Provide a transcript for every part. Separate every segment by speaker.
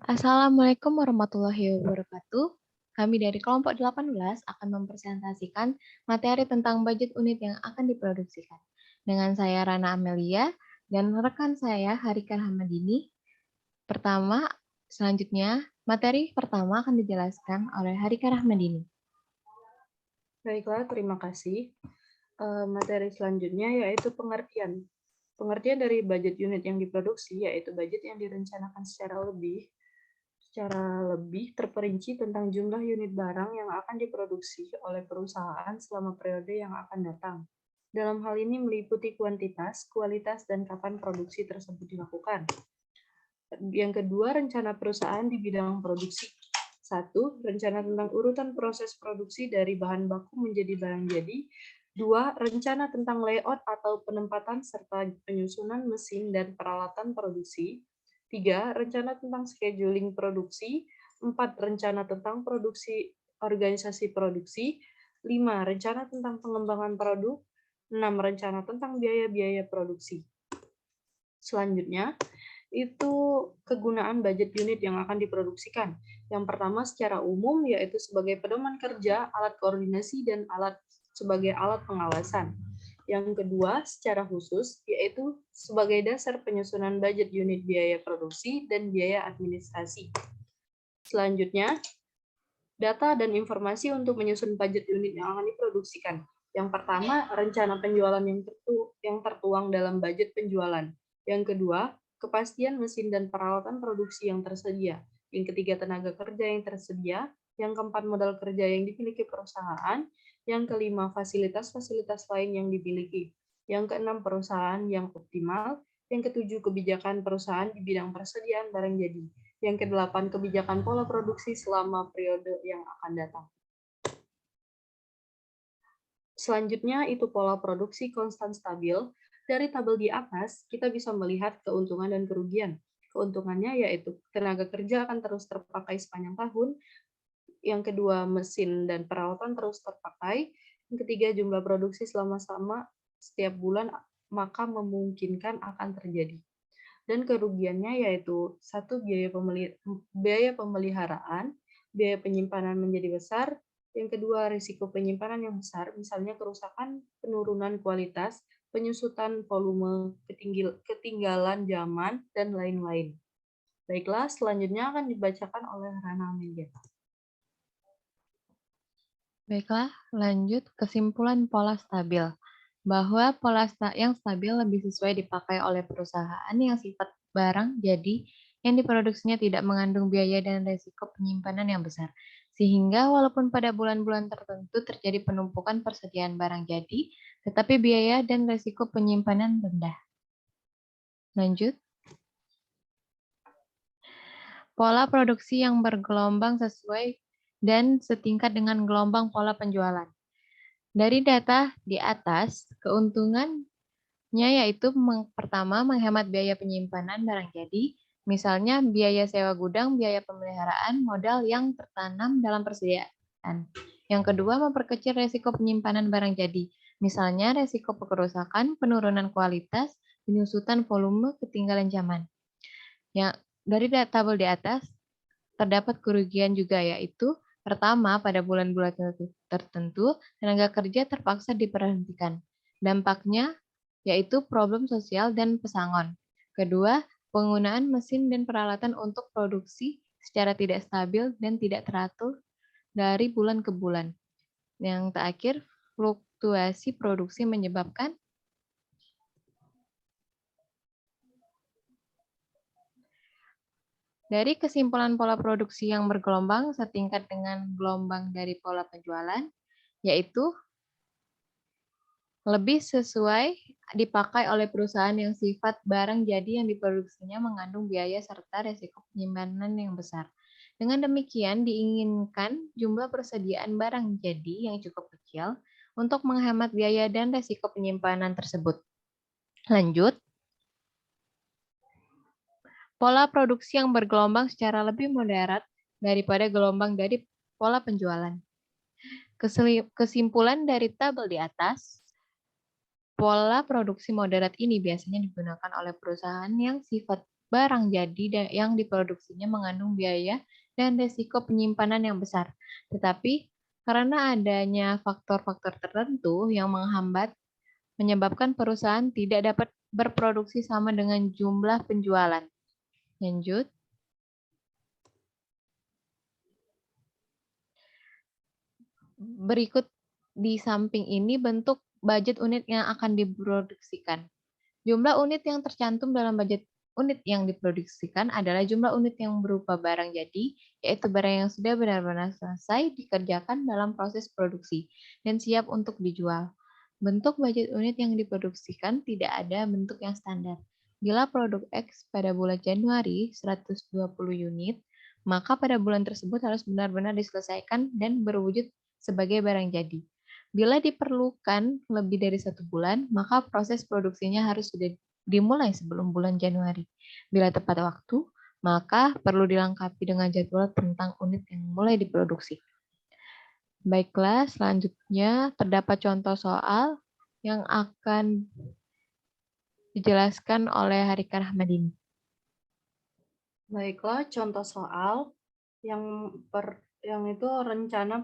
Speaker 1: Assalamualaikum warahmatullahi wabarakatuh. Kami dari kelompok 18 akan mempresentasikan materi tentang budget unit yang akan diproduksikan. Dengan saya Rana Amelia dan rekan saya Harika Rahmadini. Selanjutnya, materi pertama akan dijelaskan oleh Harika Rahmadini.
Speaker 2: Baiklah, terima kasih. Materi selanjutnya yaitu pengertian. Pengertian dari budget unit yang diproduksi yaitu budget yang direncanakan secara lebih terperinci tentang jumlah unit barang yang akan diproduksi oleh perusahaan selama periode yang akan datang. Dalam hal ini meliputi kuantitas, kualitas, dan kapan produksi tersebut dilakukan. Yang kedua, rencana perusahaan di bidang produksi. 1. Rencana tentang urutan proses produksi dari bahan baku menjadi barang jadi. 2. Rencana tentang layout atau penempatan serta penyusunan mesin dan peralatan produksi. 3. Rencana tentang scheduling produksi. 4. Rencana tentang organisasi produksi. 5. Rencana tentang pengembangan produk. 6. Rencana tentang biaya-biaya produksi. Selanjutnya, itu kegunaan budget unit yang akan diproduksikan. Yang pertama secara umum yaitu sebagai pedoman kerja, alat koordinasi, dan sebagai alat pengawasan. Yang kedua secara khusus yaitu sebagai dasar penyusunan budget unit biaya produksi dan biaya administrasi. Selanjutnya, data dan informasi untuk menyusun budget unit yang akan diproduksikan. Yang pertama, rencana penjualan yang tertuang dalam budget penjualan. Yang kedua, kepastian mesin dan peralatan produksi yang tersedia. Yang ketiga, tenaga kerja yang tersedia. Yang keempat, modal kerja yang dimiliki perusahaan. Yang kelima, fasilitas-fasilitas lain yang dimiliki. Yang keenam, perusahaan yang optimal. Yang ketujuh, kebijakan perusahaan di bidang persediaan barang jadi. Yang kedelapan, kebijakan pola produksi selama periode yang akan datang. Selanjutnya, itu pola produksi konstan stabil. Dari tabel di atas, kita bisa melihat keuntungan dan kerugian. Keuntungannya yaitu tenaga kerja akan terus terpakai sepanjang tahun. Yang kedua, mesin dan peralatan terus terpakai. Yang ketiga, jumlah produksi selama-sama setiap bulan maka memungkinkan akan terjadi. Dan kerugiannya yaitu 1. Biaya pemeliharaan, biaya penyimpanan menjadi besar. Yang kedua, risiko penyimpanan yang besar, misalnya kerusakan, penurunan kualitas, penyusutan volume, ketinggalan zaman, dan lain-lain. Baiklah, selanjutnya akan dibacakan oleh Rana Amelia.
Speaker 1: Baiklah, lanjut kesimpulan pola stabil. Bahwa pola yang stabil lebih sesuai dipakai oleh perusahaan yang sifat barang jadi yang diproduksinya tidak mengandung biaya dan risiko penyimpanan yang besar. Sehingga walaupun pada bulan-bulan tertentu terjadi penumpukan persediaan barang jadi, tetapi biaya dan risiko penyimpanan rendah. Lanjut. Pola produksi yang bergelombang sesuai dan setingkat dengan gelombang pola penjualan. Dari data di atas, keuntungannya yaitu pertama, menghemat biaya penyimpanan barang jadi, misalnya biaya sewa gudang, biaya pemeliharaan, modal yang tertanam dalam persediaan. Yang kedua, memperkecil resiko penyimpanan barang jadi, misalnya resiko kerusakan, penurunan kualitas, penyusutan volume, ketinggalan zaman. Yang dari tabel di atas, terdapat kerugian juga yaitu pertama, pada bulan-bulan tertentu, tenaga kerja terpaksa diberhentikan. Dampaknya yaitu problem sosial dan pesangon. Kedua, penggunaan mesin dan peralatan untuk produksi secara tidak stabil dan tidak teratur dari bulan ke bulan. Yang terakhir, fluktuasi produksi menyebabkan dari kesimpulan pola produksi yang bergelombang setingkat dengan gelombang dari pola penjualan, yaitu lebih sesuai dipakai oleh perusahaan yang sifat barang jadi yang diproduksinya mengandung biaya serta resiko penyimpanan yang besar. Dengan demikian, diinginkan jumlah persediaan barang jadi yang cukup kecil untuk menghemat biaya dan resiko penyimpanan tersebut. Lanjut. Pola produksi yang bergelombang secara lebih moderat daripada gelombang dari pola penjualan. Kesimpulan dari tabel di atas, pola produksi moderat ini biasanya digunakan oleh perusahaan yang sifat barang jadi yang diproduksinya mengandung biaya dan risiko penyimpanan yang besar. Tetapi karena adanya faktor-faktor tertentu yang menyebabkan perusahaan tidak dapat berproduksi sama dengan jumlah penjualan. Lanjut. Berikut di samping ini bentuk budget unit yang akan diproduksikan. Jumlah unit yang tercantum dalam budget unit yang diproduksikan adalah jumlah unit yang berupa barang jadi, yaitu barang yang sudah benar-benar selesai dikerjakan dalam proses produksi dan siap untuk dijual. Bentuk budget unit yang diproduksikan tidak ada bentuk yang standar. Bila produk X pada bulan Januari 120 unit, maka pada bulan tersebut harus benar-benar diselesaikan dan berwujud sebagai barang jadi. Bila diperlukan lebih dari 1 bulan, maka proses produksinya harus sudah dimulai sebelum bulan Januari. Bila tepat waktu, maka perlu dilengkapi dengan jadwal tentang unit yang mulai diproduksi. Baiklah, selanjutnya terdapat contoh soal yang akan dijelaskan oleh Harika Rahmadini.
Speaker 2: Baiklah, contoh soal yang itu rencana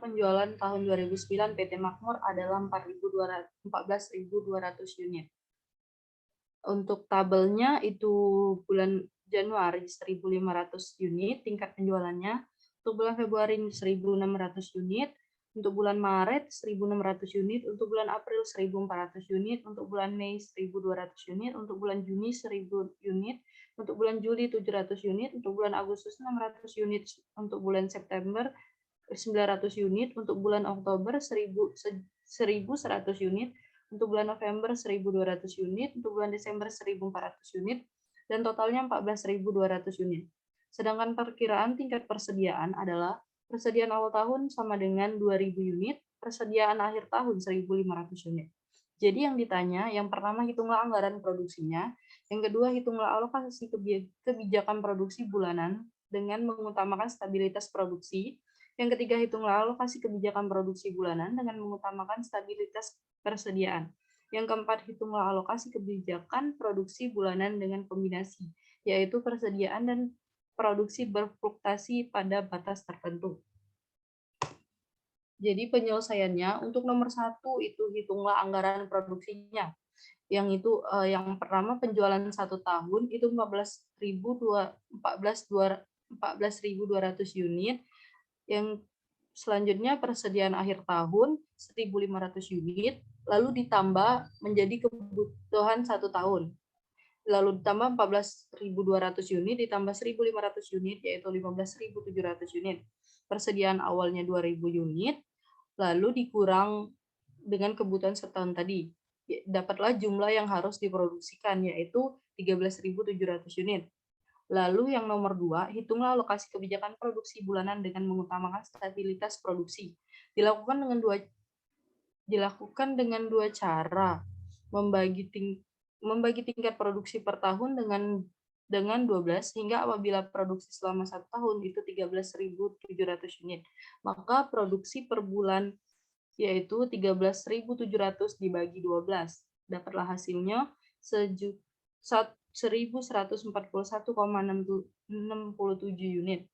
Speaker 2: penjualan tahun 2009 PT Makmur adalah 14.200 unit. Untuk tabelnya itu bulan Januari 1.500 unit tingkat penjualannya, untuk bulan Februari 1.600 unit, untuk bulan Maret 1.600 unit, untuk bulan April 1.400 unit, untuk bulan Mei 1.200 unit, untuk bulan Juni 1.000 unit, untuk bulan Juli 700 unit, untuk bulan Agustus 600 unit, untuk bulan September 900 unit, untuk bulan Oktober 1.100 unit, untuk bulan November 1.200 unit, untuk bulan Desember 1.400 unit, dan totalnya 14.200 unit. Sedangkan perkiraan tingkat persediaan adalah persediaan awal tahun sama dengan 2.000 unit, persediaan akhir tahun 1.500 unit. Jadi yang ditanya, yang pertama hitunglah anggaran produksinya, yang kedua hitunglah alokasi kebijakan produksi bulanan dengan mengutamakan stabilitas produksi, yang ketiga hitunglah alokasi kebijakan produksi bulanan dengan mengutamakan stabilitas persediaan. Yang keempat hitunglah alokasi kebijakan produksi bulanan dengan kombinasi, yaitu persediaan dan produksi berfluktuasi pada batas tertentu. Jadi penyelesaiannya untuk nomor 1 itu hitunglah anggaran produksinya. Yang itu yang pertama penjualan 1 tahun itu 14.200 unit. Yang selanjutnya persediaan akhir tahun 1.500 unit, lalu ditambah menjadi kebutuhan 1 tahun. Lalu ditambah 14.200 unit ditambah 1.500 unit yaitu 15.700 unit. Persediaan awalnya 2.000 unit, lalu dikurang dengan kebutuhan setahun tadi. Dapatlah jumlah yang harus diproduksikan yaitu 13.700 unit. Lalu yang nomor 2, hitunglah alokasi kebijakan produksi bulanan dengan mengutamakan stabilitas produksi. Dilakukan dengan dua cara, membagi tingkat produksi per tahun dengan 12 hingga apabila produksi selama 1 tahun itu 13.700 unit. Maka produksi per bulan yaitu 13.700 dibagi 12. Dapatlah hasilnya 1.141,67 unit.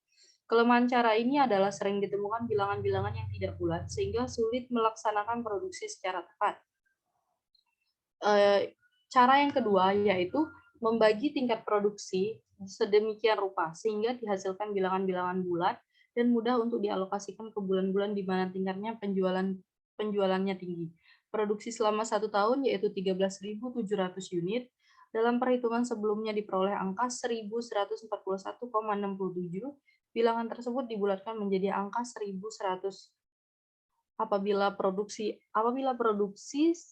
Speaker 2: Kelemahan cara ini adalah sering ditemukan bilangan-bilangan yang tidak bulat sehingga sulit melaksanakan produksi secara tepat. Cara yang kedua yaitu membagi tingkat produksi sedemikian rupa sehingga dihasilkan bilangan-bilangan bulat dan mudah untuk dialokasikan ke bulan-bulan di mana tingkatnya penjualannya tinggi. Produksi selama 1 tahun yaitu 13.700 unit. Dalam perhitungan sebelumnya diperoleh angka 1.141,67. Bilangan tersebut dibulatkan menjadi angka 1.100. Apabila produksi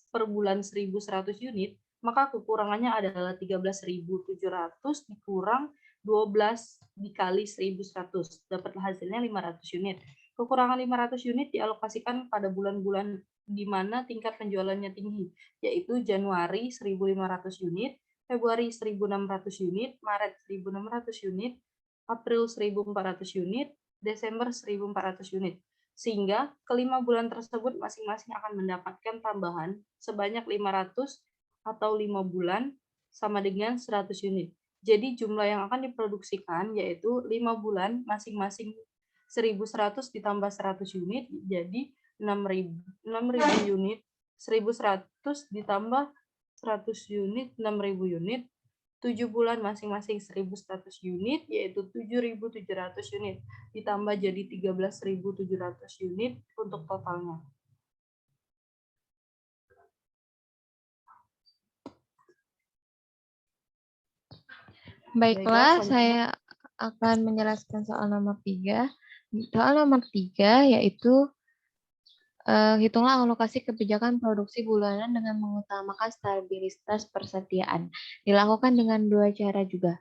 Speaker 2: per bulan 1.100 unit, maka kekurangannya adalah 13.700 dikurang 12 dikali 1.100. Dapatlah hasilnya 500 unit. Kekurangan 500 unit dialokasikan pada bulan-bulan di mana tingkat penjualannya tinggi, yaitu Januari 1.500 unit, Februari 1.600 unit, Maret 1.600 unit, April 1.400 unit, Desember 1.400 unit. Sehingga kelima bulan tersebut masing-masing akan mendapatkan tambahan sebanyak 500 atau 5 bulan sama dengan 100 unit. Jadi jumlah yang akan diproduksikan yaitu 5 bulan masing-masing 1.100 ditambah 100 unit, jadi 6.000 unit, 1.100 ditambah 100 unit, 6.000 unit, 7 bulan masing-masing 1.100 unit, yaitu 7.700 unit, ditambah jadi 13.700 unit untuk totalnya.
Speaker 1: Baiklah, saya akan menjelaskan soal nomor 3. Soal nomor 3 yaitu hitunglah alokasi kebijakan produksi bulanan dengan mengutamakan stabilitas persediaan. Dilakukan dengan dua cara juga.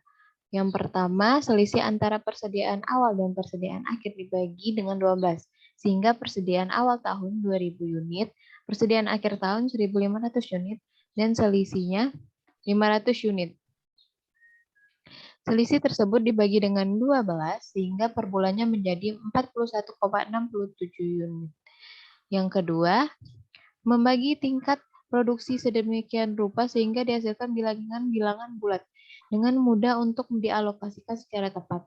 Speaker 1: Yang pertama, selisih antara persediaan awal dan persediaan akhir dibagi dengan 12, sehingga persediaan awal tahun 2.000 unit, persediaan akhir tahun 1.500 unit, dan selisihnya 500 unit. Selisih tersebut dibagi dengan 12, sehingga per bulannya menjadi 41,67 unit. Yang kedua, membagi tingkat produksi sedemikian rupa sehingga dihasilkan bilangan-bilangan bulat dengan mudah untuk dialokasikan secara tepat.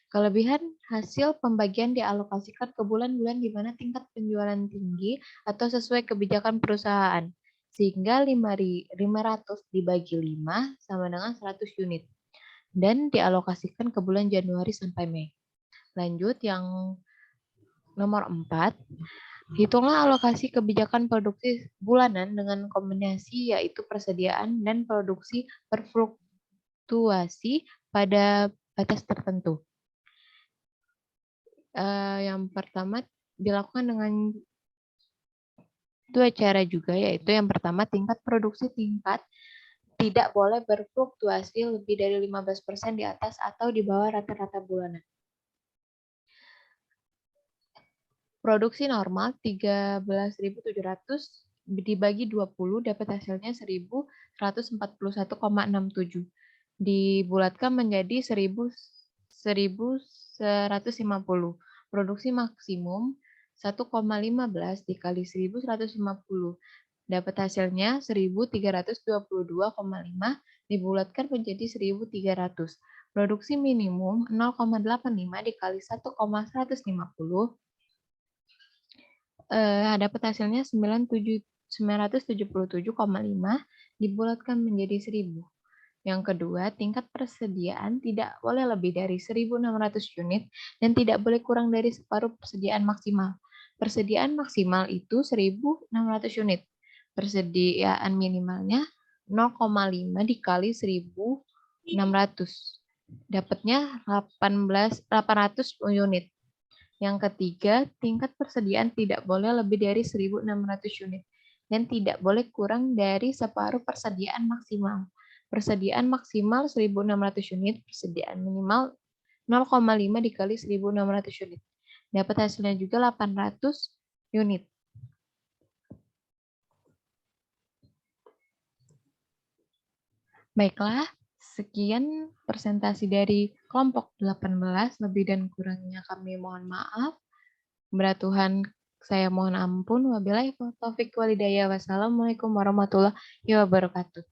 Speaker 1: Kelebihan hasil pembagian dialokasikan ke bulan-bulan di mana tingkat penjualan tinggi atau sesuai kebijakan perusahaan, sehingga 500 dibagi 5 sama dengan 100 unit, dan dialokasikan ke bulan Januari sampai Mei. Lanjut yang nomor 4. Hitunglah alokasi kebijakan produksi bulanan dengan kombinasi yaitu persediaan dan produksi berfluktuasi pada batas tertentu. Yang pertama dilakukan dengan dua cara juga, yaitu yang pertama tingkat produksi tidak boleh berfluktuasi lebih dari 15% di atas atau di bawah rata-rata bulanan. Produksi normal 13.700 dibagi 20 dapat hasilnya 1.141,67. Dibulatkan menjadi 1.150. Produksi maksimum 1,15 dikali 1.150. Dapat hasilnya 1.322,5 dibulatkan menjadi 1.300. Produksi minimum 0,85 dikali 1,150 dapat hasilnya 977,5 dibulatkan menjadi 1.000. Yang kedua, tingkat persediaan tidak boleh lebih dari 1.600 unit dan tidak boleh kurang dari separuh persediaan maksimal. Persediaan maksimal itu 1.600 unit. Persediaan minimalnya 0,5 dikali 1.600. Dapatnya 800 unit. Yang ketiga, tingkat persediaan tidak boleh lebih dari 1.600 unit dan tidak boleh kurang dari separuh persediaan maksimal. Persediaan maksimal 1.600 unit, persediaan minimal 0,5 dikali 1.600 unit. Dapat hasilnya juga 800 unit. Baiklah, sekian presentasi dari kelompok 18, lebih dan kurangnya kami mohon maaf. Kepada Tuhan saya mohon ampun. Wabillahi taufiq walhidayah. Wassalamualaikum warahmatullahi wabarakatuh.